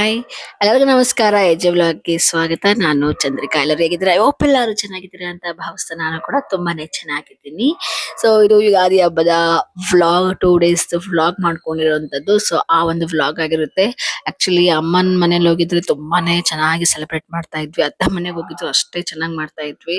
Hi ಎಲ್ಲರಿಗೂ ನಮಸ್ಕಾರ. AJ ವ್ಲಾಗ್ಗೆ ಸ್ವಾಗತ. ನಾನು ಚಂದ್ರಿಕಾ. ಎಲ್ಲರೂ ಹೇಗಿದ್ದೀರಾ? ಐ ಹೋಪ್ ಎಲ್ಲರೂ ಚೆನ್ನಾಗಿದ್ದೀರಾ ಅಂತ ಭಾವಿಸ್ತಾ ನಾನು ಕೂಡ ತುಂಬಾನೇ ಚೆನ್ನಾಗಿದ್ದೀನಿ. ಸೊ ಇದು ಯುಗಾದಿ ಹಬ್ಬದ ವ್ಲಾಗ್, 2 days ವ್ಲಾಗ್ ಮಾಡ್ಕೊಂಡಿರುವಂತದ್ದು. ಸೊ ಆ ಒಂದು ವ್ಲಾಗ್ ಆಗಿರುತ್ತೆ. ಆಕ್ಚುಲಿ ಅಮ್ಮನ ಮನೇಲಿ ಹೋಗಿದ್ರೆ ತುಂಬಾನೇ ಚೆನ್ನಾಗಿ ಸೆಲೆಬ್ರೇಟ್ ಮಾಡ್ತಾ ಇದ್ವಿ. ಅತ್ತ ಮನೆಗೆ ಹೋಗಿದ್ರು ಅಷ್ಟೇ ಚೆನ್ನಾಗಿ ಮಾಡ್ತಾ ಇದ್ವಿ.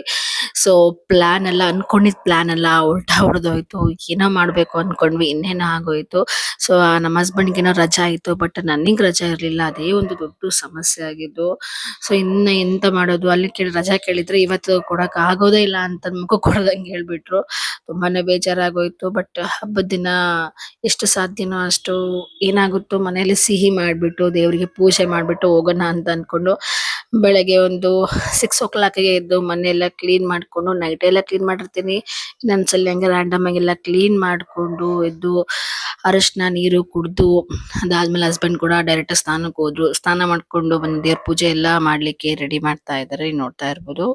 ಸೊ ಪ್ಲಾನ್ ಎಲ್ಲ ಅನ್ಕೊಂಡಿದ್ ಪ್ಲಾನ್ ಎಲ್ಲ ಉಲ್ಟಾ ಹೊಡೆದೋಯ್ತು. ಏನೋ ಮಾಡ್ಬೇಕು ಅನ್ಕೊಂಡ್ವಿ, ಇನ್ನೇನೋ ಆಗೋಯ್ತು. ಸೊ ನಮ್ಮ ಹಸ್ಬೆಂಡ್ಗೆ ಏನೋ ರಜಾ ಇತ್ತು, ಬಟ್ ನನಗ್ ರಜಾ ಇರ್ಲಿಲ್ಲ. ಅದೇ ಒಂದು ದೊಡ್ಡ ಸಮಸ್ಯೆ ಆಗಿದ್ದು. ಸೊ ಇನ್ನ ಎಂತ ಮಾಡೋದು, ಅಲ್ಲಿ ರಜಾ ಕೇಳಿದ್ರೆ ಇವತ್ತು ಕೊಡಕ್ ಆಗೋದೇ ಇಲ್ಲ ಅಂತ ಮುಖ ಕೊಡದಂಗೆ ಹೇಳ್ಬಿಟ್ರು. ತುಂಬಾನೇ ಬೇಜಾರಾಗೋಯ್ತು. ಬಟ್ ಹಬ್ಬದ ದಿನ ಎಷ್ಟು ಸಾಧ್ಯನೋ ಅಷ್ಟು ಏನಾಗುತ್ತೋ ಮನೆಯಲ್ಲಿ ಸಿಹಿ ಮಾಡ್ಬಿಟ್ಟು ದೇವರಿಗೆ ಪೂಜೆ ಮಾಡ್ಬಿಟ್ಟು ಹೋಗೋಣ ಅಂತ ಅನ್ಕೊಂಡು ಬೆಳಗ್ಗೆ ಒಂದು 6 o'clock ಎದ್ದು ಮನೆಯೆಲ್ಲ ಕ್ಲೀನ್ ಮಾಡ್ಕೊಂಡು, ನೈಟ್ ಎಲ್ಲ ಕ್ಲೀನ್ ಮಾಡಿರ್ತೀನಿ. ಇನ್ನೊಂದ್ಸಲ ಹಂಗೆ ರ್ಯಾಂಡಮ್ ಆಗೆಲ್ಲ ಕ್ಲೀನ್ ಮಾಡ್ಕೊಂಡು ಎದ್ದು ಅರಶಿನ ನೀರು ಕುಡ್ದು ಅದಾದ್ಮೇಲೆ ಹಸ್ಬೆಂಡ್ ಕೂಡ ಡೈರೆಕ್ಟ್ ಸ್ನಾನಕ್ಕೆ ಹೋದ್ರು. ಸ್ನಾನ ಮಾಡ್ಕೊಂಡು ಬಂದು ದೇವ್ರ ಪೂಜೆ ಎಲ್ಲ ಮಾಡ್ಲಿಕ್ಕೆ ರೆಡಿ ಮಾಡ್ತಾ ಇದಾರೆ, ನೋಡ್ತಾ ಇರ್ಬೋದು.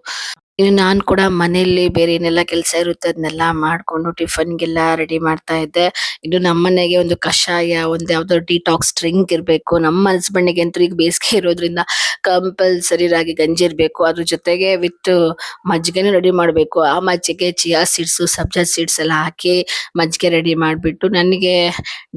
ಇನ್ನು ನಾನ್ ಕೂಡ ಮನೇಲಿ ಬೇರೆ ಏನೆಲ್ಲ ಕೆಲಸ ಇರುತ್ತೆ ಅದನ್ನೆಲ್ಲ ಮಾಡ್ಕೊಂಡು ಟಿಫನ್ಗೆಲ್ಲ ರೆಡಿ ಮಾಡ್ತಾ ಇದ್ದೆ. ಇನ್ನು ನಮ್ಮನೆಗೆ ಒಂದು ಕಷಾಯ, ಒಂದು ಯಾವ್ದೋ ಡಿಟಾಕ್ಸ್ ಡ್ರಿಂಕ್ ಇರ್ಬೇಕು. ನಮ್ಮ ಹಸ್ಬೆಂಡ್ಗೆ ಅಂತೂ ಈಗ ಬೇಸಿಗೆ ಇರೋದ್ರಿಂದ ಕಂಪಲ್ಸರಿ ರಾಗಿ ಗಂಜಿ ಇರ್ಬೇಕು. ಅದ್ರ ಜೊತೆಗೆ ವಿತ್ ಮಜ್ಜಿಗೆನೂ ರೆಡಿ ಮಾಡ್ಬೇಕು. ಆ ಮಜ್ಜಿಗೆ ಚಿಯಾ ಸೀಡ್ಸ್, ಸಬ್ಜಾ ಸೀಡ್ಸ್ ಎಲ್ಲ ಹಾಕಿ ಮಜ್ಜಿಗೆ ರೆಡಿ ಮಾಡ್ಬಿಟ್ಟು ನನಗೆ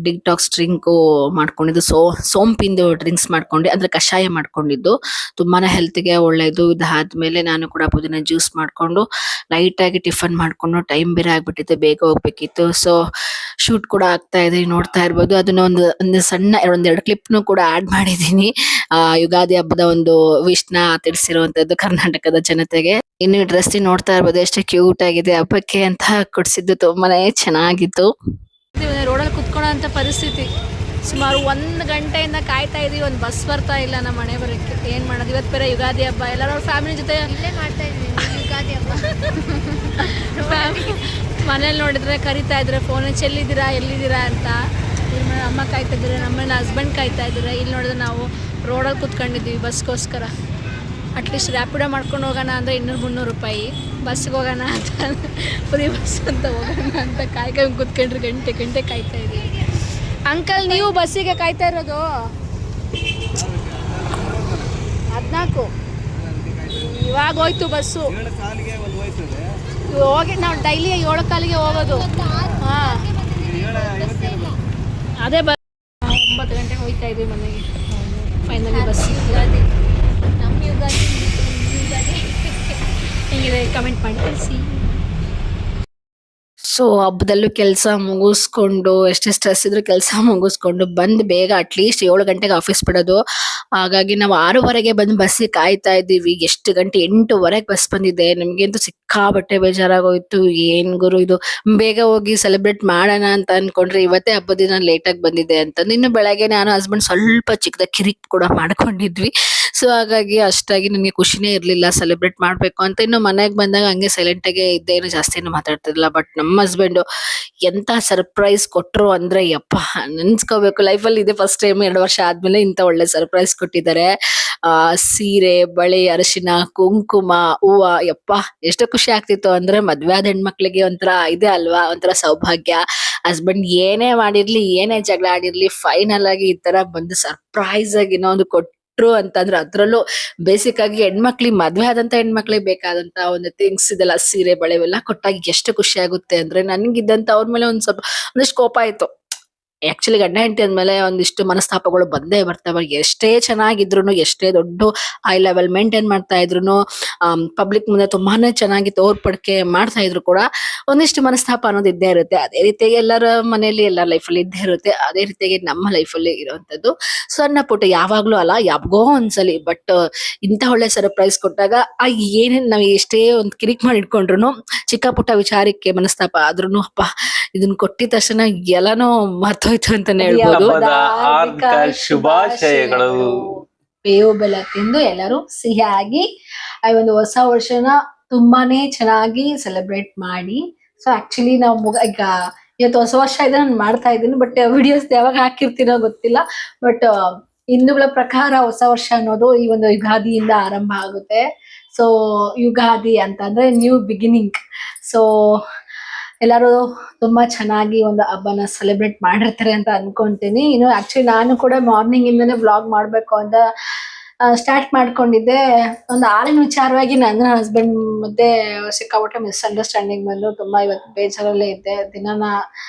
ಡಿಟಾಕ್ಸ್ ಡ್ರಿಂಕು ಮಾಡ್ಕೊಂಡಿದ್ದು. ಸೋಂಪಿಂದು ಡ್ರಿಂಕ್ಸ್ ಮಾಡ್ಕೊಂಡೆ, ಅಂದ್ರೆ ಕಷಾಯ ಮಾಡ್ಕೊಂಡಿದ್ದು. ತುಂಬಾನೇ ಹೆಲ್ತ್ಗೆ ಒಳ್ಳೇದು. ಇದಾದ್ಮೇಲೆ ನಾನು ಕೂಡ ಪುದೀನ ಜ್ಯೂಸ್ ಮಾಡ್ಕೊಂಡು ಲೈಟ್ ಆಗಿ ಟಿಫನ್ ಮಾಡ್ಕೊಂಡು, ಟೈಮ್ ಬೇರೆ ಆಗ್ಬಿಟ್ಟಿತ್ತು, ಬೇಗ ಹೋಗ್ಬೇಕಿತ್ತು. ಸೊ ಶೂಟ್ ಕೂಡ ಆಗ್ತಾ ಇದೆ, ನೋಡ್ತಾ ಇರ್ಬೋದು. ಅದನ್ನ ಒಂದು ಸಣ್ಣ 2 ಕ್ಲಿಪ್ನು ಕೂಡ ಆಡ್ ಮಾಡಿದೀನಿ. ಯುಗಾದಿ ಹಬ್ಬದ ಒಂದು ವಿಶ್ನ ತಿಳಿಸಿರುವಂತದ್ದು ಕರ್ನಾಟಕದ ಜನತೆಗೆ. ಇನ್ನು ಡ್ರೆಸ್ ನೋಡ್ತಾ ಇರ್ಬೋದು ಎಷ್ಟು ಕ್ಯೂಟ್ ಆಗಿದೆ. ಹಬ್ಬಕ್ಕೆ ಅಂತ ಕೊಡ್ಸಿದ್ದು ತುಂಬಾನೇ ಚೆನ್ನಾಗಿತ್ತು. ರೋಡಲ್ಲಿ ಕುತ್ಕೊಳ್ಳೋ ಅಂತ ಪರಿಸ್ಥಿತಿ. ಸುಮಾರು 1 ಗಂಟೆಯಿಂದ ಕಾಯ್ತಾ ಇದೀವಿ, ಒಂದು ಬಸ್ ಬರ್ತಾ ಇಲ್ಲ ನಮ್ಮ ಮನೆ ಬರೋಕ್ಕೆ. ಏನು ಮಾಡೋದು, ಇವತ್ತು ಬೇರೆ ಯುಗಾದಿ ಹಬ್ಬ. ಎಲ್ಲರೂ ಫ್ಯಾಮಿಲಿ ಜೊತೆ ಇಲ್ಲೇ ಮಾಡ್ತಾ ಇದ್ವಿ ಯುಗಾದಿ ಹಬ್ಬ. ಮನೇಲಿ ನೋಡಿದ್ರೆ ಕರಿತಾ ಇದ್ರೆ ಫೋನ್, ಚೆಲ್ಲಿದ್ದೀರಾ ಎಲ್ಲಿದ್ದೀರಾ ಅಂತ. ಇಲ್ಲಿ ಅಮ್ಮ ಕಾಯ್ತಾ ಇದ್ದಾರೆ, ನಮ್ಮನ್ನ ಹಸ್ಬೆಂಡ್ ಕಾಯ್ತಾ ಇದ್ದಾರೆ. ಇಲ್ಲಿ ನೋಡಿದ್ರೆ ನಾವು ರೋಡಲ್ಲಿ ಕುತ್ಕೊಂಡಿದ್ವಿ ಬಸ್ಗೋಸ್ಕರ. ಅಟ್ಲೀಸ್ಟ್ ರ್ಯಾಪಿಡೋ ಮಾಡ್ಕೊಂಡು ಹೋಗೋಣ ಅಂದರೆ 200-300 ರೂಪಾಯಿ. ಬಸ್ಗೆ ಹೋಗೋಣ ಅಂತ, ಫ್ರೀ ಬಸ್ ಅಂತ ಹೋಗೋಣ ಅಂತ ಕಾಯ್ಕೊಂಡು ಕುತ್ಕೊಂಡ್ರೆ ಗಂಟೆ ಕಾಯ್ತಾ ಇದ್ದೀವಿ. ಅಂಕಲ್, ನೀವು ಬಸ್ಸಿಗೆ ಕಾಯ್ತಾ ಇರೋದು? 14 ಇವಾಗ ಹೋಯ್ತು ಬಸ್ಸು. ಹೋಗಿ ನಾವು ಡೈಲಿ 7 ಕಾಲಿಗೆ ಹೋಗೋದು. ಹಾಂ, ಅದೇ 9 ಗಂಟೆಗೆ ಹೋಗ್ತಾ ಇದ್ದೀವಿ ಮನೆಗೆ. Finally bus. ನಮ್ಮ ಯುಗಾದಿ ಹೆಂಗಿದೆ ಕಮೆಂಟ್ ಮಾಡಿ ತಿಳಿಸಿ. ಸೊ ಹಬ್ಬದಲ್ಲೂ ಕೆಲಸ ಮುಗಿಸ್ಕೊಂಡು, ಎಷ್ಟೇ ಸ್ಟ್ರೆಸ್ ಇದ್ರು ಕೆಲಸ ಮುಗಿಸ್ಕೊಂಡು ಬಂದು ಬೇಗ ಅಟ್ಲೀಸ್ಟ್ 7 ಗಂಟೆಗೆ ಆಫೀಸ್ ಬಿಡೋದು. ಹಾಗಾಗಿ ನಾವು 6:15 ಬಂದು ಬಸ್ಸಿಗೆ ಕಾಯ್ತಾ ಇದ್ದೀವಿ. ಎಷ್ಟು ಗಂಟೆ, 8:00 ಬಸ್ ಬಂದಿದೆ. ನಮ್ಗಂತೂ ಸಿಕ್ಕಾಬಟ್ಟೆ ಬೇಜಾರಾಗೋಯ್ತು. ಏನ್ ಗುರು ಇದು, ಬೇಗ ಹೋಗಿ ಸೆಲೆಬ್ರೇಟ್ ಮಾಡೋಣ ಅಂತ ಅನ್ಕೊಂಡ್ರೆ ಇವತ್ತೇ ಹಬ್ಬದ ದಿನ ಲೇಟಾಗಿ ಬಂದಿದೆ ಅಂತ. ಇನ್ನು ಬೆಳಗ್ಗೆ ನಾನು ಹಸ್ಬೆಂಡ್ ಸ್ವಲ್ಪ ಚಿಕ್ಕದ ಕಿರಿಕ್ ಕೂಡ ಮಾಡ್ಕೊಂಡಿದ್ವಿ. ಸೊ ಹಾಗಾಗಿ ಅಷ್ಟಾಗಿ ನನಗೆ ಖುಷಿನೇ ಇರ್ಲಿಲ್ಲ ಸೆಲೆಬ್ರೇಟ್ ಮಾಡ್ಬೇಕು ಅಂತ. ಇನ್ನು ಮನೆಗೆ ಬಂದಾಗ ಹಂಗೆ ಸೈಲೆಂಟ್ ಆಗಿ ಇದ್ದೆ, ಏನು ಜಾಸ್ತಿ ಏನು ಮಾತಾಡ್ತಿರ್ಲಿಲ್ಲ. ಬಟ್ ನಮ್ಮ ಹಸ್ಬೆಂಡ್ ಎಂತ ಸರ್ಪ್ರೈಸ್ ಕೊಟ್ರು ಅಂದ್ರೆ ಯಪ್ಪ, ನೆನ್ಸ್ಕೋಬೇಕು. ಲೈಫಲ್ಲಿ ಇದೆ ಫಸ್ಟ್ ಟೈಮ್ 2 ವರ್ಷ ಆದ್ಮೇಲೆ ಇಂತ ಒಳ್ಳೆ ಸರ್ಪ್ರೈಸ್ ಕೊಟ್ಟಿದ್ದಾರೆ. ಸೀರೆ, ಬಳೆ, ಅರಿಶಿನ, ಕುಂಕುಮ, ಹೂವ. ಯಪ್ಪ, ಎಷ್ಟು ಖುಷಿ ಆಗ್ತಿತ್ತು ಅಂದ್ರೆ, ಮದ್ವೆ ಆದ ಹೆಣ್ಮಕ್ಳಿಗೆ ಒಂಥರ ಇದೆ ಅಲ್ವಾ, ಒಂಥರ ಸೌಭಾಗ್ಯ. ಹಸ್ಬೆಂಡ್ ಏನೇ ಮಾಡಿರ್ಲಿ, ಏನೇ ಜಗಳ ಆಡಿರ್ಲಿ, ಫೈನಲ್ ಆಗಿ ಈ ತರ ಬಂದು ಸರ್ಪ್ರೈಸ್ ಆಗಿ ಇನ್ನೊಂದು ಕೊಟ್ರು ಅಂತಂದ್ರೆ, ಅದ್ರಲ್ಲೂ ಬೇಸಿಕ್ ಆಗಿ ಹೆಣ್ಮಕ್ಳಿಗೆ, ಮದ್ವೆ ಆದಂತ ಹೆಣ್ಮಕ್ಳಿಗೆ ಬೇಕಾದಂತ ಒಂದು ಥಿಂಗ್ಸ್ ಇದೆಲ್ಲ, ಸೀರೆ ಬಳೆ ಎಲ್ಲ ಕೊಟ್ಟಾಗ ಎಷ್ಟು ಖುಷಿ ಆಗುತ್ತೆ ಅಂದ್ರೆ, ನನ್ಗಿದ್ದಂತ ಅವ್ರ ಮೇಲೆ ಒಂದಿಷ್ಟು ಕೋಪ ಆಯ್ತು. ಆಕ್ಚುಲಿ ಗಂಡ ಹೆಂಡತಿ ಅಂದ್ಮೇಲೆ ಒಂದಿಷ್ಟು ಮನಸ್ತಾಪಗಳು ಬಂದೇ ಬರ್ತವೆ. ಎಷ್ಟೇ ಚೆನ್ನಾಗಿದ್ರು, ಎಷ್ಟೇ ದೊಡ್ಡ ಹೈ ಲೆವೆಲ್ ಮೇಂಟೈನ್ ಮಾಡ್ತಾ ಇದ್ರು, ಪಬ್ಲಿಕ್ ಮುಂದೆ ತುಂಬಾನೇ ಚೆನ್ನಾಗಿ ತೋರ್ಪಡಿಕೆ ಮಾಡ್ತಾ ಇದ್ರು ಕೂಡ ಒಂದಿಷ್ಟು ಮನಸ್ತಾಪ ಅನ್ನೋದು ಇದ್ದೇ ಇರುತ್ತೆ. ಅದೇ ರೀತಿಯಾಗಿ ಎಲ್ಲರ ಮನೆಯಲ್ಲಿ, ಎಲ್ಲರ ಲೈಫಲ್ಲಿ ಇದ್ದೇ ಇರುತ್ತೆ. ಅದೇ ರೀತಿಯಾಗಿ ನಮ್ಮ ಲೈಫಲ್ಲಿ ಇರುವಂತದ್ದು ಸಣ್ಣ ಪುಟ್ಟ, ಯಾವಾಗ್ಲೂ ಅಲ್ಲ, ಯಾವಾಗೋ ಒಂದ್ಸಲಿ. ಬಟ್ ಇಂತ ಒಳ್ಳೆ ಸರ್ಪ್ರೈಸ್ ಕೊಟ್ಟಾಗ ಏನೇನ್ ನಾವ್ ಎಷ್ಟೇ ಒಂದ್ ಕಿರಿಕ್ ಮಾಡಿ ಇಟ್ಕೊಂಡ್ರು, ಚಿಕ್ಕ ಪುಟ್ಟ ವಿಚಾರಕ್ಕೆ ಮನಸ್ತಾಪ ಆದ್ರೂ, ಅಪ್ಪ ಇದನ್ನ ಕೊಟ್ಟಿದ ತಕ್ಷಣ ಎಲ್ಲಾನು ಮರ್ತೋಯ್ತು ಅಂತಾನೆ ಹೇಳ್ಬೋದು. ಶುಭಾಶಯಗಳು. ಬೇವು ಬೆಲ್ಲ ತಿಂದು ಎಲ್ಲರೂ ಸಿಹಿಯಾಗಿ ಈ ಒಂದು ಹೊಸ ವರ್ಷನ ತುಂಬಾನೇ ಚೆನ್ನಾಗಿ ಸೆಲೆಬ್ರೇಟ್ ಮಾಡಿ. ಸೊ ಆಕ್ಚುಲಿ ನಾವು ಈಗ ಇವತ್ತು ಹೊಸ ವರ್ಷ ಇದೆ, ನಾನು ಮಾಡ್ತಾ ಇದ್ದೀನಿ. ಬಟ್ ವಿಡಿಯೋಸ್ ಯಾವಾಗ ಹಾಕಿರ್ತೀನೋ ಗೊತ್ತಿಲ್ಲ. ಬಟ್ ಹಿಂದೂಗಳ ಪ್ರಕಾರ ಹೊಸ ವರ್ಷ ಅನ್ನೋದು ಈ ಒಂದು ಯುಗಾದಿಯಿಂದ ಆರಂಭ ಆಗುತ್ತೆ. ಸೊ ಯುಗಾದಿ ಅಂತಂದ್ರೆ ನ್ಯೂ ಬಿಗಿನಿಂಗ್. ಸೊ ಎಲ್ಲರೂ ತುಂಬಾ ಚೆನ್ನಾಗಿ ಒಂದು ಹಬ್ಬನ ಸೆಲೆಬ್ರೇಟ್ ಮಾಡಿರ್ತಾರೆ ಅಂತ ಅನ್ಕೊಂತೀನಿ. ಇನ್ನು ಆಕ್ಚುಲಿ ನಾನು ಕೂಡ ಮಾರ್ನಿಂಗ್ ಇಂದಾನೆ ವ್ಲಾಗ್ ಮಾಡ್ಬೇಕು ಅಂತ ಸ್ಟಾರ್ಟ್ ಮಾಡ್ಕೊಂಡಿದ್ದೆ. ಒಂದು ಹಾಲಿನ ವಿಚಾರವಾಗಿ ನನ್ನ ಹಸ್ಬೆಂಡ್ ಮತ್ತೆ ಸಿಕ್ಕಾಪಟ್ಟೆ ಮಿಸ್ಅಂಡರ್ಸ್ಟ್ಯಾಂಡಿಂಗ್ ಬಂದು ತುಂಬಾ ಇವತ್ತು ಬೇಜಾರಲ್ಲೇ ಇದ್ದೆ. ದಿನಾನ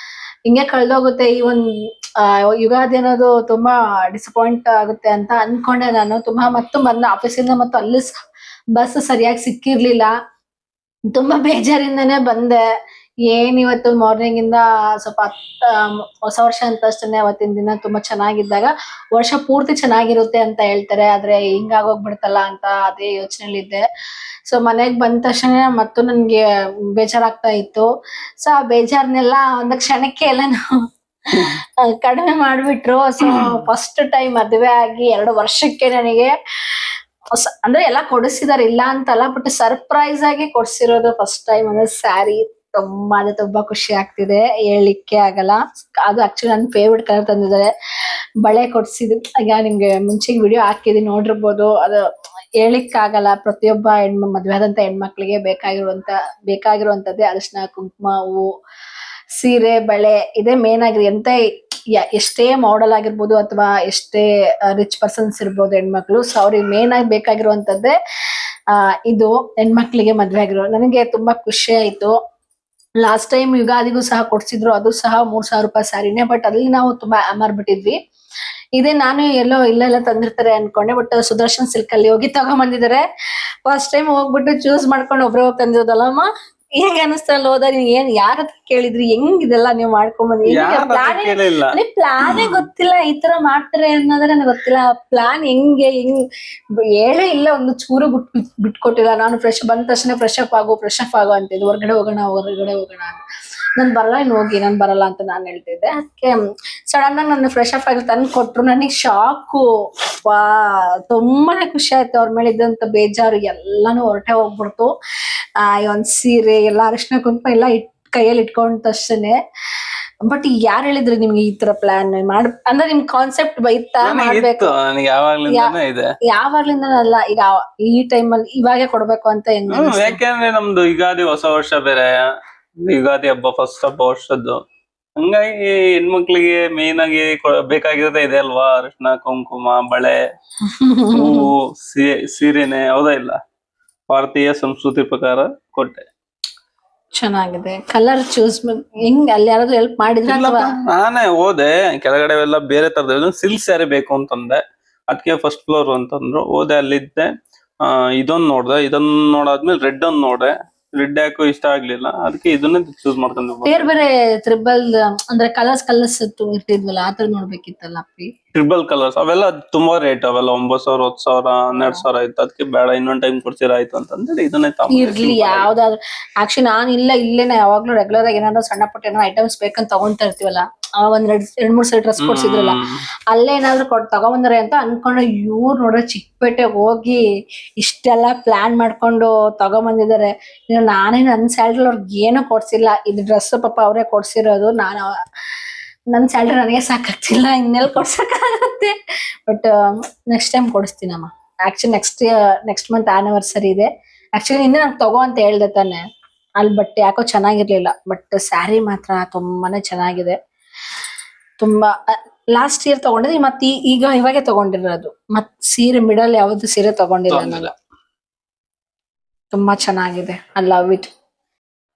ಹಿಂಗೆ ಕಳ್ದೋಗುತ್ತೆ. ಈ ಒಂದ್ ಯುಗಾದಿ ಅನ್ನೋದು ತುಂಬಾ ಡಿಸಪಾಯಿಂಟ್ ಆಗುತ್ತೆ ಅಂತ ಅನ್ಕೊಂಡೆ ನಾನು. ತುಂಬಾ ಮತ್ತು ಬಂದ ಆಫೀಸಿಂದ ಮತ್ತು ಅಲ್ಲಿ ಬಸ್ ಸರಿಯಾಗಿ ಸಿಕ್ಕಿರ್ಲಿಲ್ಲ. ತುಂಬಾ ಬೇಜಾರಿಂದಾನೇ ಬಂದೆ. ಏನ್ ಇವತ್ತು ಮಾರ್ನಿಂಗ್ ಇಂದ ಸ್ವಲ್ಪ ಹೊಸ ವರ್ಷ ಅಂತ ಅಷ್ಟೇನೆ ಅವತ್ತಿನ ದಿನ ತುಂಬಾ ಚೆನ್ನಾಗಿದ್ದಾಗ ವರ್ಷ ಪೂರ್ತಿ ಚೆನ್ನಾಗಿರುತ್ತೆ ಅಂತ ಹೇಳ್ತಾರೆ. ಆದ್ರೆ ಹಿಂಗಾಗೋಗ್ಬಿಡ್ತಲ್ಲ ಅಂತ ಅದೇ ಯೋಚನೆಯಲ್ಲಿದ್ದೆ. ಸೊ ಮನೆಗ್ ಬಂದ ತಕ್ಷಣ ಮತ್ತು ನನ್ಗೆ ಬೇಜಾರಾಗ್ತಾ ಇತ್ತು. ಸೊ ಆ ಬೇಜಾರ್ನೆಲ್ಲ ಒಂದು ಕ್ಷಣಕ್ಕೆ ಎಲ್ಲಾನು ಕಡಿಮೆ ಮಾಡ್ಬಿಟ್ರು. ಸೊ ಫಸ್ಟ್ ಟೈಮ್ ಮದ್ವೆ ಆಗಿ 2 ವರ್ಷಕ್ಕೆ ನನಗೆ ಅಂದ್ರೆ ಎಲ್ಲಾ ಕೊಡಿಸಿದಾರೆ ಇಲ್ಲ ಅಂತಲ್ಲ, ಬಟ್ ಸರ್ಪ್ರೈಸ್ ಆಗಿ ಕೊಡ್ಸಿರೋದು ಫಸ್ಟ್ ಟೈಮ್ ಅಂದ್ರೆ ಸ್ಯಾರಿ. ತುಂಬಾ ಖುಷಿ ಆಗ್ತಿದೆ, ಹೇಳ್ಲಿಕ್ಕೆ ಆಗಲ್ಲ. ಅದು ಆಕ್ಚುಲಿ ನನ್ ಫೇವ್ರೆಟ್ ಕಲರ್ ತಂದಿದ್ದಾರೆ. ಬಳೆ ಕೊಡ್ಸಿದ್ರು, ಈಗ ನಿಮ್ಗೆ ಮುಂಚೆಗೆ ವಿಡಿಯೋ ಹಾಕಿದೀನಿ ನೋಡಿರ್ಬೋದು. ಅದು ಹೇಳಿಕ್ ಆಗಲ್ಲ. ಪ್ರತಿಯೊಬ್ಬ ಮದ್ವೆ ಆದಂತ ಹೆಣ್ಮಕ್ಳಿಗೆ ಬೇಕಾಗಿರುವಂತದ್ದೇ ಅರಿಶಿನ, ಕುಂಕುಮ, ಹೂವು, ಸೀರೆ, ಬಳೆ ಇದೇ ಮೇನ್ ಆಗಿ. ಎಷ್ಟೇ ಮಾಡಲ್ ಆಗಿರ್ಬೋದು ಅಥವಾ ಎಷ್ಟೇ ರಿಚ್ ಪರ್ಸನ್ಸ್ ಇರ್ಬೋದು ಹೆಣ್ಮಕ್ಳು, ಸೊ ಅವ್ರಿಗೆ ಮೇನ್ ಆಗಿ ಬೇಕಾಗಿರುವಂತದ್ದೇ ಇದು ಹೆಣ್ಮಕ್ಳಿಗೆ ಮದ್ವೆ ಆಗಿರೋ. ನನಗೆ ತುಂಬಾ ಖುಷಿ ಆಯ್ತು. ಲಾಸ್ಟ್ ಟೈಮ್ ಯುಗಾದಿಗೂ ಸಹ ಕೊಡ್ಸಿದ್ರು, ಅದು ಸಹ 3,000 ರೂಪಾಯಿ ಸ್ಯಾರಿನೇ. ಬಟ್ ಅಲ್ಲಿ ನಾವು ತುಂಬಾ ಬಿಟ್ಟಿದ್ವಿ. ಇದೇ ನಾನು ಇಲ್ಲೆಲ್ಲ ತಂದಿರ್ತಾರೆ ಅನ್ಕೊಂಡೆ, ಬಟ್ ಸುದರ್ಶನ್ ಸಿಲ್ಕ್ ಅಲ್ಲಿ ಹೋಗಿ ತಗೊಂಬಂದಿದ್ದಾರೆ. ಫಸ್ಟ್ ಟೈಮ್ ಹೋಗ್ಬಿಟ್ಟು ಚೂಸ್ ಮಾಡ್ಕೊಂಡು ಒಬ್ರೇ ಹೋಗಿ ತಂದಿರೋದಲ್ಲಮ್ಮ. ಹೇಗೆ ಅನಿಸ್ತಲ್ಲ ಹೋದ? ನೀವ್ ಯಾರ ಹತ್ರ ಕೇಳಿದ್ರಿ? ಹೆಂಗಿದೆಲ್ಲ ನೀವು ಮಾಡ್ಕೊಂಬಂದ್ರಿ? ಪ್ಲಾನೇ ಗೊತ್ತಿಲ್ಲ ಈ ತರ ಮಾಡ್ತಾರೆ ಅನ್ನೋದ್ರೆ ನನಗೆ ಗೊತ್ತಿಲ್ಲ. ಪ್ಲಾನ್ ಹೆಂಗ್ ಹೇಳೇ ಇಲ್ಲ, ಒಂದು ಚೂರು ಬಿಟ್ಕೊಟ್ಟಿಲ್ಲ. ನಾನು ಬಂದ ತಕ್ಷಣ ಫ್ರೆಶ್ ಅಪ್ ಆಗು ಅಂತಿದ್ದು. ಹೊರಗಡೆ ಹೋಗೋಣ ಅಂತ. ನಾನ್ ಬರಲ್ಲ, ನಾನ್ ಬರಲ್ಲ ಅಂತ ನಾನ್ ಹೇಳ್ತಿದ್ದೆ. ಅದಕ್ಕೆ ಸಡನ್ ಆಗಿ ನನ್ನ ಫ್ರೆಶ್ ಅಪ್ ಆಗಿ ತಂದು ಕೊಟ್ರು. ನನಗ್ ಶಾಕು. ತುಂಬಾನೇ ಖುಷಿ ಆಯ್ತು. ಅವ್ರ ಮೇಲೆ ಇದ್ದಂತ ಬೇಜಾರು ಎಲ್ಲಾನು ಹೊರಟೆ ಹೋಗ್ಬಿಡ್ತು. ಒಂದ್ ಸೀರೆ ಎಲ್ಲ ಅರಿಶಿನ ಕುಂಕುಮ ಎಲ್ಲ ಕೈಯಲ್ಲಿ ಇಟ್ಕೊಂಡ ತಕ್ಷಣ. ಬಟ್ ಯಾರು ಹೇಳಿದ್ರಿ ನಿಮ್ಗೆ ಈ ತರ ಪ್ಲಾನ್ ಅಂದ್ರೆ ನಿಮ್ ಕಾನ್ಸೆಪ್ಟ್ ಬೈತಾ ಮಾಡ್ಬೇಕು? ಯಾವಾಗ್ಲಿಂದ ಅಲ್ಲ, ಈಗ ಈ ಟೈಮಲ್ಲಿ ಇವಾಗೆ ಕೊಡ್ಬೇಕು ಅಂತ ಹೆಂಗ್? ಯಾಕೆಂದ್ರೆ ನಮ್ದು ಯುಗಾದಿ ಹೊಸ ವರ್ಷ ಬೇರೆ. ಯುಗಾದಿ ಹಬ್ಬ ಫಸ್ಟ್ ಹಬ್ಬ ವರ್ಷದ್ದು. ಹಂಗಾಗಿ ಹೆಣ್ಮಕ್ಳಿಗೆ ಮೇನ್ ಆಗಿ ಬೇಕಾಗಿರೋದೇ ಇದೆ ಅಲ್ವಾ? ಅರಿಶಿನ, ಕುಂಕುಮ, ಬಳೆ, ಹೂವು, ಸೀರೆನೆ. ಹೌದಾ ಇಲ್ಲ? ಭಾರತೀಯ ಸಂಸ್ಕೃತಿ ಪ್ರಕಾರ ಕೊಟ್ಟೆ. ಚೆನ್ನಾಗಿದೆ. ಕಲರ್ ಚೂಸ್ ಹೆಂಗ್? ಅಲ್ಲಿ ಯಾರಾದ್ರೂ ಹೆಲ್ಪ್ ಮಾಡಿದ್ರ? ನಾನೇ ಹೋದೆ ಕೆಳಗಡೆ ಎಲ್ಲ ಬೇರೆ ತರದ ಸಿಲ್ಕ್ ಸ್ಯಾರಿ ಬೇಕು ಅಂತಂದೆ. ಅದಕ್ಕೆ ಫಸ್ಟ್ ಫ್ಲೋರ್ ಅಂತಂದ್ರು. ಹೋದೆ, ಅಲ್ಲಿದ್ದೆ. ಇದೊಂದ್ ನೋಡ್ದೆ. ಇದನ್ನ ನೋಡಾದ್ಮೇಲೆ ರೆಡ್ ಒಂದ್ ನೋಡ್ದೆ. ರೆಡ್ ಯಾಕೋ ಇಷ್ಟ ಆಗ್ಲಿಲ್ಲ, ಅದಕ್ಕೆ ಇದನ್ನೇ ಚೂಸ್ ಮಾಡ್ಕೊಂಡು. ಬೇರೆ ಟ್ರಿಬಲ್ ಅಂದ್ರೆ ಕಲರ್ಸ್ ಇರ್ತಿದ್ವಲ್ಲ, ಆತರ ನೋಡ್ಬೇಕಿತ್ತಲ್ಲ ಅಪ್ಪಿ. ಟ್ರಿಬಲ್ ಕಲರ್ಸ್ ಅವೆಲ್ಲ ತುಂಬಾ ರೇಟ್. ಅವೆಲ್ಲ 9,000, 10,000, 12,000 ಆಯ್ತು. ಅದಕ್ಕೆ ಬೇಡ, ಇನ್ನೊಂದ್ ಟೈಮ್ ಕೊಡ್ಸಿರ ಅಂತಂದ್ರೆ ಇದನ್ನೇ ಇರ್ಲಿ ಯಾವ್ದಾದ್ರು. ಆಕ್ಚುಲಿ ನಾನು ಇಲ್ಲೇನೆ ಯಾವಾಗ್ಲೂ ರೆಗ್ಯುಲರ್ ಆಗಿ ಏನಾದ್ರು ಸಣ್ಣ ಪುಟ್ಟ ಏನೋ ಐಟಮ್ಸ್ ಬೇಕಂತ ತಗೊಂತಾ ಇರ್ತೀವಲ್ಲ. ಅವಾಗ ಒಂದ್ 2-3 ಸಲ ಡ್ರೆಸ್ ಕೊಡ್ಸಿದ್ರಲ್ಲ, ಅಲ್ಲೇ ಏನಾದ್ರು ತಗೊಂಬಂದ್ರೆ ಅಂತ ಅನ್ಕೊಂಡು, ಇವ್ರು ನೋಡ್ರೆ ಚಿಕ್ಕಪೇಟೆ ಹೋಗಿ ಇಷ್ಟೆಲ್ಲ ಪ್ಲಾನ್ ಮಾಡ್ಕೊಂಡು ತಗೊಂಬಂದಿದ್ದಾರೆ. ನಾನೇ ನನ್ ಸ್ಯಾಲ್ರಿ ಅವ್ರಿಗೆ ಏನು ಕೊಡ್ಸಿಲ್ಲ. ಇದು ಡ್ರೆಸ್ ಪಾಪ ಅವರೇ ಕೊಡ್ಸಿರೋದು. ನನ್ ಸ್ಯಾಲ್ರಿ ನನಗೆ ಸಾಕಾಗ್ತಿಲ್ಲ, ಇನ್ನೆಲ್ಲ ಕೊಡ್ಸಕ್ಕಾಗತ್ತೆ. ಬಟ್ ನೆಕ್ಸ್ಟ್ ಟೈಮ್ ಕೊಡಿಸ್ತೀನಮ್ಮ. ಆಕ್ಚುಲಿ ನೆಕ್ಸ್ಟ್ ಮಂತ್ ಆನಿವರ್ಸರಿ ಇದೆ. ಆಕ್ಚುಲಿ ನಿನ್ನೆ ನಂಗೆ ತಗೋ ಅಂತ ಹೇಳ್ದೆ ತಾನೆ ಅಲ್ಲಿ, ಬಟ್ ಯಾಕೋ ಚೆನ್ನಾಗಿರ್ಲಿಲ್ಲ. ಬಟ್ ಸ್ಯಾರಿ ಮಾತ್ರ ತುಂಬಾನೇ ಚೆನ್ನಾಗಿದೆ. ತುಂಬಾ ಲಾಸ್ಟ್ ಇಯರ್ ತಗೊಂಡಿದ್ದೆ, ಮತ್ತೆ ಇವಾಗೆ ತಗೊಂಡಿರೋದು. ಮತ್ ಸೀರೆ ಮಿಡಲ್ ಯಾವ್ದು ಸೀರೆ ತಗೊಂಡಿಲ್ಲ ನಾನು. ತುಂಬಾ ಚೆನ್ನಾಗಿದೆ. I love it.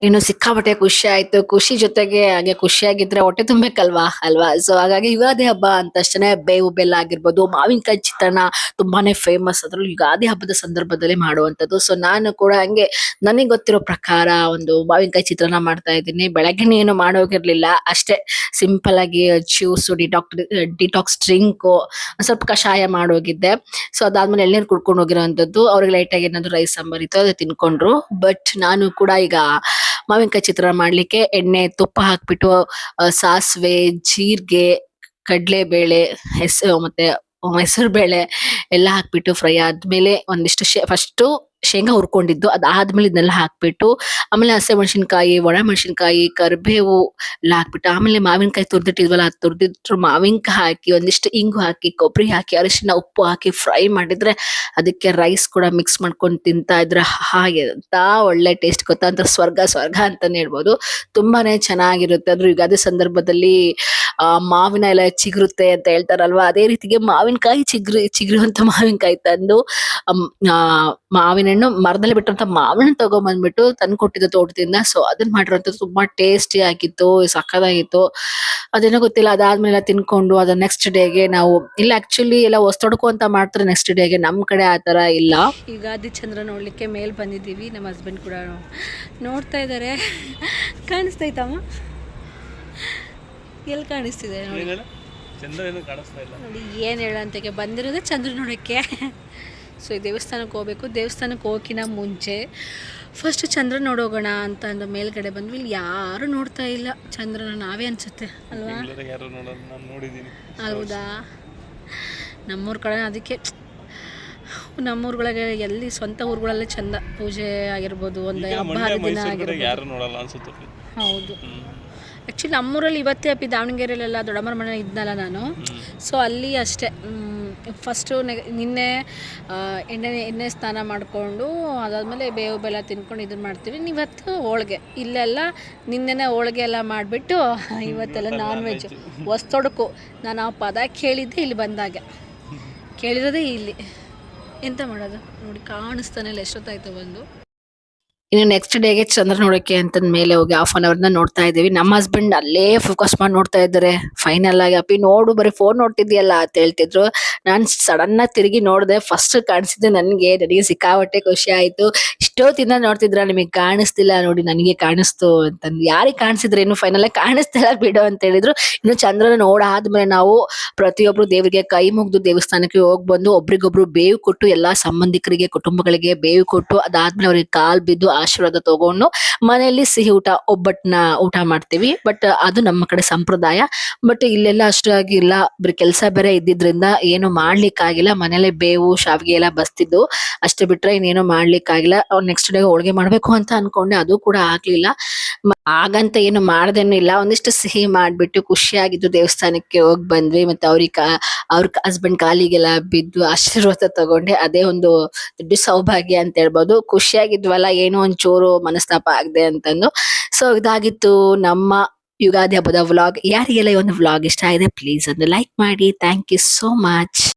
ಇನ್ನು ಸಿಕ್ಕಾಪಟ್ಟೆ ಖುಷಿ ಆಯ್ತು. ಖುಷಿ ಜೊತೆಗೆ ಹಾಗೆ ಖುಷಿಯಾಗಿದ್ರೆ ಹೊಟ್ಟೆ ತುಂಬೇಕಲ್ವಾ ಅಲ್ವಾ? ಸೊ ಹಾಗಾಗಿ ಯುಗಾದಿ ಹಬ್ಬ ಅಂತಷ್ಟೇ ಬೇವು ಬೆಲ್ಲ ಆಗಿರ್ಬೋದು, ಮಾವಿನಕಾಯಿ ಚಿತ್ರಾನ್ನ ತುಂಬಾನೇ ಫೇಮಸ್. ಅದ್ರಲ್ಲಿ ಯುಗಾದಿ ಹಬ್ಬದ ಸಂದರ್ಭದಲ್ಲಿ ಮಾಡುವಂತದ್ದು. ಸೊ ನಾನು ಕೂಡ ಹಂಗೆ ನನಗೆ ಗೊತ್ತಿರೋ ಪ್ರಕಾರ ಒಂದು ಮಾವಿನಕಾಯಿ ಚಿತ್ರಾನ್ನ ಮಾಡ್ತಾ ಇದ್ದೀನಿ. ಬೆಳಗ್ಗೆ ಏನು ಮಾಡೋಗಿರ್ಲಿಲ್ಲ, ಅಷ್ಟೇ ಸಿಂಪಲ್ ಆಗಿ ಜ್ಯೂಸ್, ಡಿಟಾಕ್ಸ್ ಡ್ರಿಂಕ್, ಸ್ವಲ್ಪ ಕಷಾಯ ಮಾಡೋಗಿದ್ದೆ. ಸೊ ಅದಾದ್ಮೇಲೆ ಎಳ್ನೀರು ಕುಡ್ಕೊಂಡು ಹೋಗಿರೋಂಥದ್ದು. ಅವ್ರಿಗೆ ಲೈಟ್ ಆಗಿ ಏನಾದ್ರು ರೈಸ್ ಸಾಂಬಾರ್ ಇತ್ತು, ಅದು ತಿನ್ಕೊಂಡ್ರು. ಬಟ್ ನಾನು ಕೂಡ ಈಗ ಮಾವಿನಕಾಯಿ ಚಿತ್ರಾನ್ನ ಮಾಡ್ಲಿಕ್ಕೆ ಎಣ್ಣೆ ತುಪ್ಪ ಹಾಕ್ಬಿಟ್ಟು ಸಾಸಿವೆ, ಜೀರಿಗೆ, ಕಡ್ಲೆಬೇಳೆ, ಮತ್ತೆ ಹೆಸರು ಬೇಳೆ ಎಲ್ಲ ಹಾಕ್ಬಿಟ್ಟು ಫ್ರೈ ಆದ್ಮೇಲೆ ಒಂದಿಷ್ಟು ಫಸ್ಟು ಶೇಂಗಾ ಹುರ್ಕೊಂಡಿದ್ದು ಅದಾದ್ಮೇಲೆ ಇದನ್ನೆಲ್ಲ ಹಾಕ್ಬಿಟ್ಟು ಆಮೇಲೆ ಹಸಿಮೆಣಸಿನಕಾಯಿ, ಒಣಮೆಣಸಿನಕಾಯಿ, ಕರಿಬೇವು ಎಲ್ಲ ಹಾಕ್ಬಿಟ್ಟು ಆಮೇಲೆ ಮಾವಿನಕಾಯಿ ತುರ್ದಿಟ್ಟಿದ್ವಲ್ಲ ಆ ತುರ್ದಿಟ್ಟು ಮಾವಿನಕಾಯಿ ಹಾಕಿ ಒಂದಿಷ್ಟು ಇಂಗು ಹಾಕಿ, ಕೊಬ್ಬರಿ ಹಾಕಿ, ಅರಿಶಿನ, ಉಪ್ಪು ಹಾಕಿ ಫ್ರೈ ಮಾಡಿದ್ರೆ ಅದಕ್ಕೆ ರೈಸ್ ಕೂಡ ಮಿಕ್ಸ್ ಮಾಡ್ಕೊಂಡು ತಿಂತಾ ಇದ್ರೆ ಎಂತ ಒಳ್ಳೆ ಟೇಸ್ಟ್ ಗೊತ್ತಾ ಅಂತ ಸ್ವರ್ಗ ಸ್ವರ್ಗ ಅಂತಾನೆ ಹೇಳ್ಬೋದು. ತುಂಬಾನೇ ಚೆನ್ನಾಗಿರುತ್ತೆ. ಅದ್ರ ಯುಗಾದಿ ಸಂದರ್ಭದಲ್ಲಿ ಮಾವಿನ ಎಲೆ ಚಿಗುರುತ್ತೆ ಅಂತ ಹೇಳ್ತಾರಲ್ವಾ, ಅದೇ ರೀತಿಗೆ ಮಾವಿನಕಾಯಿ ಚಿಗುರುವಂತ ಮಾವಿನಕಾಯಿ ತಂದು ಮಾವಿನ ಹಣ್ಣು ಮರದಲ್ಲಿ ಬಿಟ್ಟಂತ ಮಾವಿನ ತಗೊಂಡ್ಬಂದ್ಬಿಟ್ಟು ತಂದು ಕೊಟ್ಟಿದ್ದು ತೋಟದಿಂದ. ಸೊ ಅದನ್ನ ಮಾಡಿರೋಂಥದ್ದು ತುಂಬಾ ಟೇಸ್ಟಿ ಆಗಿತ್ತು, ಸಕ್ಕತ್ತಾಗಿತ್ತು. ಅದೇನೋ ಗೊತ್ತಿಲ್ಲ, ಅದಾದ್ಮೇಲೆ ತಿನ್ಕೊಂಡು ಅದ ನೆಕ್ಸ್ಟ್ ಡೇಗೆ ನಾವು ಇಲ್ಲ ಆಕ್ಚುಲಿ ಎಲ್ಲ ಹೊಸ್ತೊಡ್ಕು ಅಂತ ಮಾಡ್ತಾರೆ ನೆಕ್ಸ್ಟ್ ಡೇಗೆ. ನಮ್ ಕಡೆ ಆತರ ಇಲ್ಲ. ಯುಗಾದಿ ಚಂದ್ರ ನೋಡ್ಲಿಕ್ಕೆ ಮೇಲ್ ಬಂದಿದ್ದೀವಿ. ನಮ್ಮ ಹಸ್ಬೆಂಡ್ ಕೂಡ ನೋಡ್ತಾ ಇದ್ದಾರೆ. ಕಾಣಿಸ್ತೈತಮ್ಮ? ಎಲ್ಲಿ ಕಾಣಿಸ್ತಿದೆ ನೋಡಿ, ನೋಡಿ ಏನು ಹೇಳಂತಕ್ಕೆ ಬಂದಿರೋದೇ ಚಂದ್ರ ನೋಡೋಕ್ಕೆ. ಸೊ ಈ ದೇವಸ್ಥಾನಕ್ಕೆ ಹೋಗ್ಬೇಕು. ದೇವಸ್ಥಾನಕ್ಕೆ ಹೋಗೋಕ್ಕಿಂತ ಮುಂಚೆ ಫಸ್ಟ್ ಚಂದ್ರ ನೋಡೋಗೋಣ ಅಂತ ಅಂದ ಮೇಲ್ಗಡೆ ಬಂದ್ವಿ. ಇಲ್ಲಿ ಯಾರು ನೋಡ್ತಾ ಇಲ್ಲ ಚಂದ್ರನ, ನಾವೇ ಅನ್ಸುತ್ತೆ ಅಲ್ವಾ? ಹೌದಾ? ನಮ್ಮೂರ ಕಡೆ ಅದಕ್ಕೆ ನಮ್ಮೂರುಗಳಿಗೆ ಎಲ್ಲಿ ಸ್ವಂತ ಊರುಗಳಲ್ಲೇ ಚಂದ ಪೂಜೆ ಆಗಿರ್ಬೋದು, ಒಂದು ಹಬ್ಬ ಹರಿದಿನ ಆಗಿರ್ಬೋದು. ಹೌದು, ಆ್ಯಕ್ಚುಲಿ ನಮ್ಮೂರಲ್ಲಿ ಇವತ್ತೇ ಹಬ್ಬಿ ದಾವಣಗೆರೆಯಲ್ಲೆಲ್ಲ ದೊಡ್ಡಮ್ಮರ ಮನೆ ಇದ್ನಲ್ಲ ನಾನು. ಸೊ ಅಲ್ಲಿ ಅಷ್ಟೇ ಫಸ್ಟು ನಿನ್ನೆ ಎಣ್ಣೆ ಸ್ನಾನ ಮಾಡಿಕೊಂಡು ಅದಾದಮೇಲೆ ಬೇವು ಬೆಲ್ಲ ತಿನ್ಕೊಂಡು ಇದನ್ನು ಮಾಡ್ತೀವಿ. ಇವತ್ತು ಹೋಳಿಗೆ, ಇಲ್ಲೆಲ್ಲ ನಿನ್ನೆನೇ ಹೋಳಿಗೆ ಎಲ್ಲ ಮಾಡಿಬಿಟ್ಟು ಇವತ್ತೆಲ್ಲ ನಾನ್ ವೆಜ್ ಹೊಸ್ತೊಡಕು. ನಾನು ಆ ಪದ ಕೇಳಿದ್ದೆ ಇಲ್ಲಿ ಬಂದಾಗ, ಕೇಳಿರೋದೇ ಇಲ್ಲಿ. ಎಂತ ಮಾಡೋದು ನೋಡಿ, ಕಾಣಿಸ್ತಾನೆ ಇಲ್ಲ, ಎಷ್ಟೊತ್ತಾಯ್ತು ಬಂದು. ಇನ್ನು ನೆಕ್ಸ್ಟ್ ಡೇಗೆ ಚಂದ್ರ ನೋಡೋಕೆ ಅಂತಂದ ಮೇಲೆ ಹೋಗಿ ಹಾಫ್ ಅನ್ ಅವರ್ನ ನೋಡ್ತಾ ಇದ್ದೀವಿ. ನಮ್ಮ ಹಸ್ಬೆಂಡ್ ಅಲ್ಲೇ ಫೋಕಸ್ ಮಾಡಿ ನೋಡ್ತಾ ಇದ್ದಾರೆ. ಫೈನಲ್ ಆಗಿ ಅಪ್ಪಿ ನೋಡು ಬರೀ ಫೋನ್ ನೋಡ್ತಿದ್ಯಲ್ಲ ಅಂತ ಹೇಳ್ತಿದ್ರು. ನಾನು ಸಡನ್ ಆಗಿ ತಿರುಗಿ ನೋಡಿದೆ, ಫಸ್ಟ್ ಕಾಣಿಸಿದ್ದು ನನಗೆ ಸಿಕ್ಕಾಪಟ್ಟೆ ಖುಷಿ ಆಯ್ತು. ಇಷ್ಟೊತ್ತಿಂದ ನೋಡ್ತಿದ್ರ ನಿಮಗೆ ಕಾಣಿಸ್ತಿಲ್ಲ ನೋಡಿ, ನನಗೆ ಕಾಣಿಸ್ತು ಅಂತಂದು. ಯಾರಿಗೆ ಕಾಣಿಸಿದ್ರೆ ಇನ್ನು ಫೈನಲ್ ಆಗಿ ಕಾಣಿಸ್ತಿಲ್ಲ ಬಿಡು ಅಂತ ಹೇಳಿದ್ರು. ಇನ್ನು ಚಂದ್ರನ ನೋಡಾದ್ಮೇಲೆ ನಾವು ಪ್ರತಿಯೊಬ್ರು ದೇವರಿಗೆ ಕೈ ಮುಗ್ದು ದೇವಸ್ಥಾನಕ್ಕೆ ಹೋಗಿ ಬಂದು ಒಬ್ರಿಗೊಬ್ರು ಬೇವು ಕೊಟ್ಟು ಎಲ್ಲಾ ಸಂಬಂಧಿಕರಿಗೆ ಕುಟುಂಬಗಳಿಗೆ ಬೇವು ಕೊಟ್ಟು ಅದಾದ್ಮೇಲೆ ಅವ್ರಿಗೆ ಕಾಲ್ ಬಿದ್ದು ಆಶೀರ್ವಾದ ತಗೊಂಡು ಮನೆಯಲ್ಲಿ ಸಿಹಿ ಒಬ್ಬಟ್ಟನ್ನ ಊಟ ಮಾಡ್ತೀವಿ. ಬಟ್ ಅದು ನಮ್ಮ ಕಡೆ ಸಂಪ್ರದಾಯ. ಬಟ್ ಇಲ್ಲೆಲ್ಲ ಅಷ್ಟಾಗಿ ಇಲ್ಲ, ಬರೀ ಕೆಲಸ ಬೇರೆ ಇದ್ದಿದ್ರಿಂದ ಏನು ಮಾಡ್ಲಿಕ್ಕಾಗಿಲ್ಲ. ಮನೇಲೆ ಬೇವು ಶಾವಿಗೆ ಎಲ್ಲ ಬಸ್ತಿದ್ದು ಅಷ್ಟೇ, ಬಿಟ್ರೆ ಇನ್ನೇನು ಮಾಡ್ಲಿಕ್ಕಾಗಿಲ್ಲ. ನೆಕ್ಸ್ಟ್ ಡೇ ಹೋಳಿಗೆ ಮಾಡ್ಬೇಕು ಅಂತ ಅನ್ಕೊಂಡೆ, ಅದು ಕೂಡ ಆಗ್ಲಿಲ್ಲ. ಹಾಗಂತ ಏನು ಮಾಡ್ದೇನು ಇಲ್ಲ, ಒಂದಿಷ್ಟು ಸಿಹಿ ಮಾಡ್ಬಿಟ್ಟು ಖುಷಿಯಾಗಿದ್ದು ದೇವಸ್ಥಾನಕ್ಕೆ ಹೋಗಿ ಬಂದ್ವಿ. ಮತ್ತೆ ಅವ್ರ ಹಸ್ಬೆಂಡ್ ಕಾಲಿಗೆಲ್ಲ ಬಿದ್ದು ಆಶೀರ್ವಾದ ತಗೊಂಡೆ. ಅದೇ ಒಂದು ದೊಡ್ಡ ಸೌಭಾಗ್ಯ ಅಂತ ಹೇಳ್ಬೋದು. ಖುಷಿಯಾಗಿದ್ವಲ್ಲ, ಏನೋ ಒಂಚೂರು ಮನಸ್ತಾಪ ಆಗದೆ ಅಂತಂದು. ಸೊ ಇದಾಗಿತ್ತು ನಮ್ಮ ಯುಗಾದಿ ಹಬ್ಬದ ವ್ಲಾಗ್. ಯಾರಿಗೆಲ್ಲ ಈ ಒಂದು ವ್ಲಾಗ್ ಇಷ್ಟ ಆಗಿದೆ ಪ್ಲೀಸ್ ಒಂದು ಲೈಕ್ ಮಾಡಿ. Thank you so much.